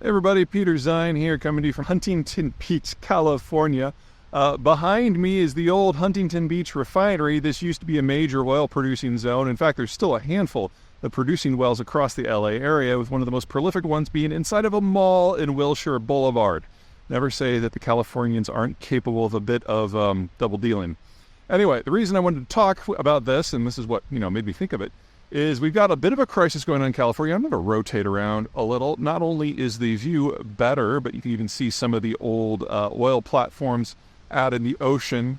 Hey everybody, Peter Zeihan here, coming to you from Huntington Beach, California. Behind me is the old Huntington Beach refinery. This used to be a major oil-producing zone. In fact, there's still a handful of producing wells across the LA area, with one of the most prolific ones being inside of a mall in Wilshire Boulevard. Never say that the Californians aren't capable of a bit of double dealing. Anyway, the reason I wanted to talk about this, and this is what made me think of it, is we've got a bit of a crisis going on in California. I'm going to rotate around a little. Not only is the view better, but you can even see some of the old oil platforms out in the ocean.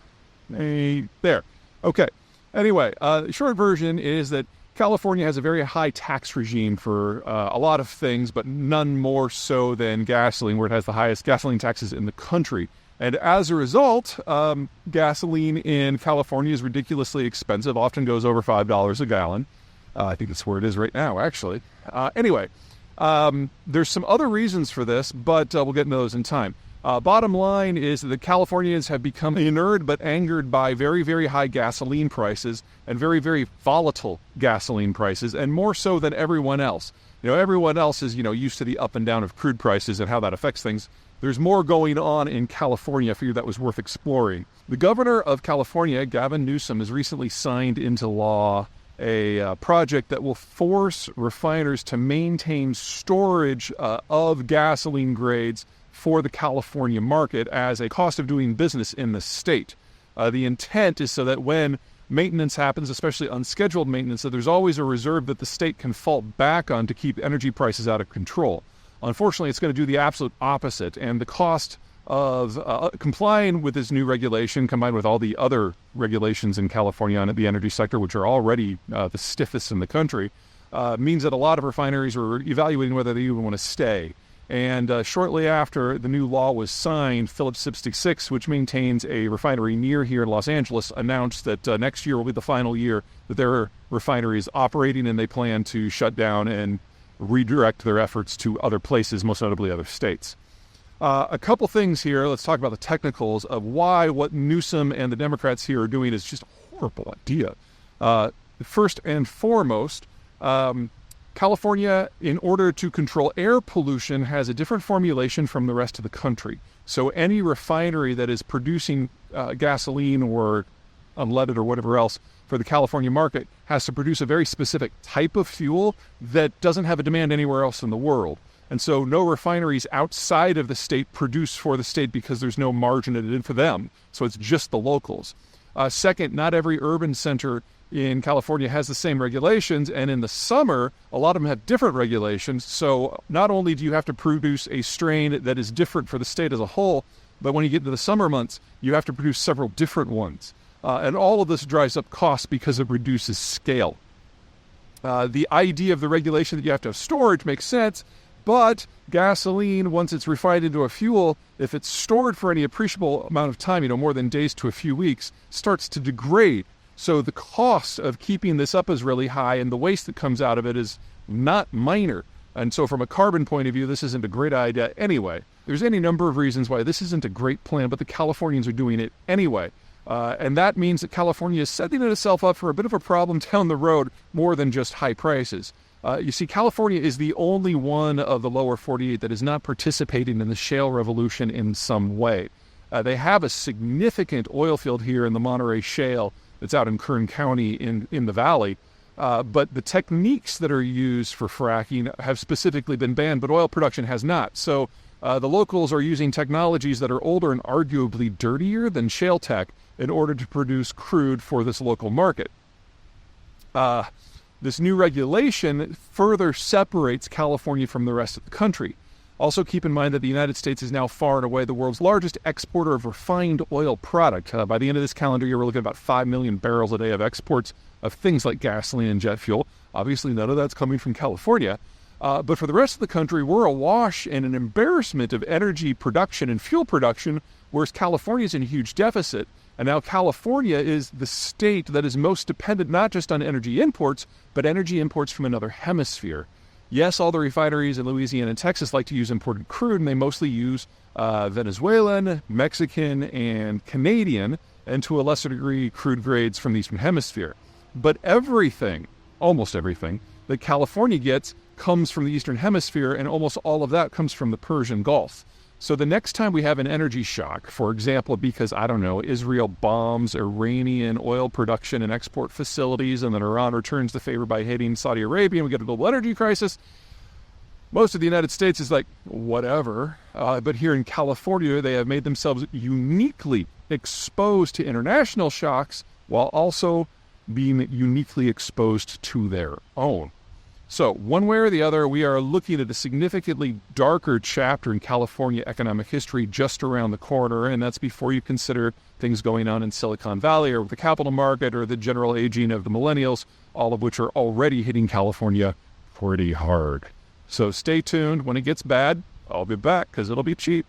Hey, there. Okay. Anyway, the short version is that California has a very high tax regime for a lot of things, but none more so than gasoline, where it has the highest gasoline taxes in the country. And as a result, gasoline in California is ridiculously expensive, often goes over $5 a gallon. I think that's where it is right now, actually. Anyway, there's some other reasons for this, but we'll get into those in time. Bottom line is that the Californians have become inured but angered by very, very high gasoline prices and very, very volatile gasoline prices, and more so than everyone else. Everyone else is, used to the up and down of crude prices and how that affects things. There's more going on in California. I figured that was worth exploring. The governor of California, Gavin Newsom, has recently signed into law a project that will force refiners to maintain storage of gasoline grades for the California market as a cost of doing business in the state. The intent is so that when maintenance happens, especially unscheduled maintenance, that there's always a reserve that the state can fall back on to keep energy prices out of control. Unfortunately, it's going to do the absolute opposite, and the cost of complying with this new regulation, combined with all the other regulations in California on the energy sector, which are already the stiffest in the country, means that a lot of refineries are evaluating whether they even want to stay. And shortly after the new law was signed, Phillips 66, which maintains a refinery near here in Los Angeles, announced that next year will be the final year that their refinery is operating, and they plan to shut down and redirect their efforts to other places, most notably other states. A couple things here. Let's talk about the technicals of why what Newsom and the Democrats here are doing is just a horrible idea. First and foremost, California, in order to control air pollution, has a different formulation from the rest of the country. So any refinery that is producing gasoline or unleaded or whatever else for the California market has to produce a very specific type of fuel that doesn't have a demand anywhere else in the world. And so no refineries outside of the state produce for the state because there's no margin in it for them. So it's just the locals. Second, not every urban center in California has the same regulations. And in the summer, a lot of them have different regulations. So not only do you have to produce a strain that is different for the state as a whole, but when you get into the summer months, you have to produce several different ones. And all of this drives up costs because it reduces scale. The idea of the regulation that you have to have storage makes sense. But gasoline, once it's refined into a fuel, if it's stored for any appreciable amount of time, more than days to a few weeks, starts to degrade. So the cost of keeping this up is really high, and the waste that comes out of it is not minor. And so from a carbon point of view, this isn't a great idea anyway. There's any number of reasons why this isn't a great plan, but the Californians are doing it anyway. And that means that California is setting itself up for a bit of a problem down the road, more than just high prices. You see, California is the only one of the lower 48 that is not participating in the shale revolution in some way. They have a significant oil field here in the Monterey Shale that's out in Kern County in the valley, but the techniques that are used for fracking have specifically been banned, but oil production has not. So the locals are using technologies that are older and arguably dirtier than shale tech in order to produce crude for this local market. This new regulation further separates California from the rest of the country. Also keep in mind that the United States is now far and away the world's largest exporter of refined oil product. By the end of this calendar year, we're looking at about 5 million barrels a day of exports of things like gasoline and jet fuel. Obviously, none of that's coming from California. But for the rest of the country, we're awash in an embarrassment of energy production and fuel production, whereas California is in a huge deficit. And now California is the state that is most dependent not just on energy imports, but energy imports from another hemisphere. Yes, all the refineries in Louisiana and Texas like to use imported crude, and they mostly use Venezuelan, Mexican, and Canadian, and to a lesser degree, crude grades from the Eastern Hemisphere. But everything, almost everything, that California gets comes from the Eastern Hemisphere, and almost all of that comes from the Persian Gulf. So the next time we have an energy shock, for example, because, I don't know, Israel bombs Iranian oil production and export facilities, and then Iran returns the favor by hitting Saudi Arabia, and we get a global energy crisis, most of the United States is like, whatever. But here in California, they have made themselves uniquely exposed to international shocks while also being uniquely exposed to their own. So one way or the other, we are looking at a significantly darker chapter in California economic history just around the corner, and that's before you consider things going on in Silicon Valley or with the capital market or the general aging of the millennials, all of which are already hitting California pretty hard. So stay tuned. When it gets bad, I'll be back because it'll be cheap.